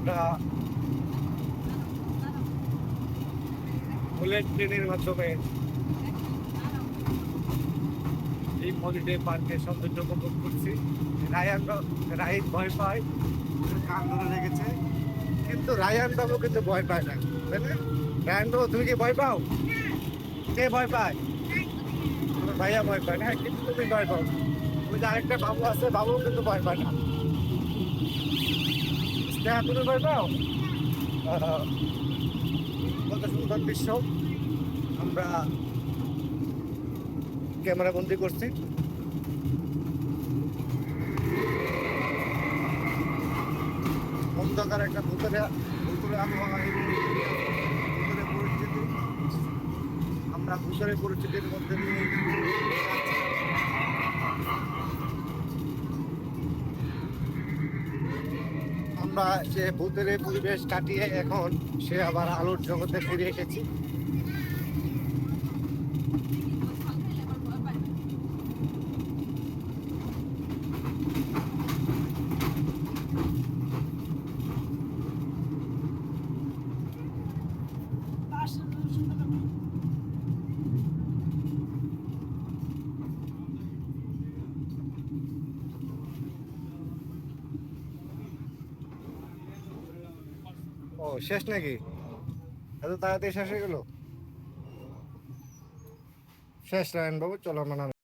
আমরা বুলেট ট্রেনের মাধ্যমে এই হলিডে পার্কে সৌন্দর্য উপভোগ করছি। রাহিত ভয় পায়, কান ধরে লেগেছে, কিন্তু রায়ান বাবু কিন্তু ভয় পায় না, তাই না? রায়ান বাবু, তুমি কি ভয় পাও? কে ভয় পায়? তোমার ভাইয়া ভয় পায় না, কিন্তু তুমি ভয় পাও। ওই যে আরেকটা বাবু আছে, বাবু কিন্তু ভয় পায় না। স্নেহা, তুমি ভয় পাও? কত সুন্দর দৃশ্য আমরা ক্যামেরা বন্দি করছি। অন্ধকার একটা ভূতরে ভূতরে আবহাওয়া, ভূতরে পরিস্থিতি, আমরা ভূতরে পরিস্থিতির মধ্যে দিয়ে আমরা সে ভূতের পরিবেশ কাটিয়ে এখন সে আবার আলোর জগতে ফিরে এসেছি। ও, শেষ নাকি? এত তাড়াতাড়ি শেষ হয়ে গেল? শেষ রায়ন বাবু, চলো আমরা নামি।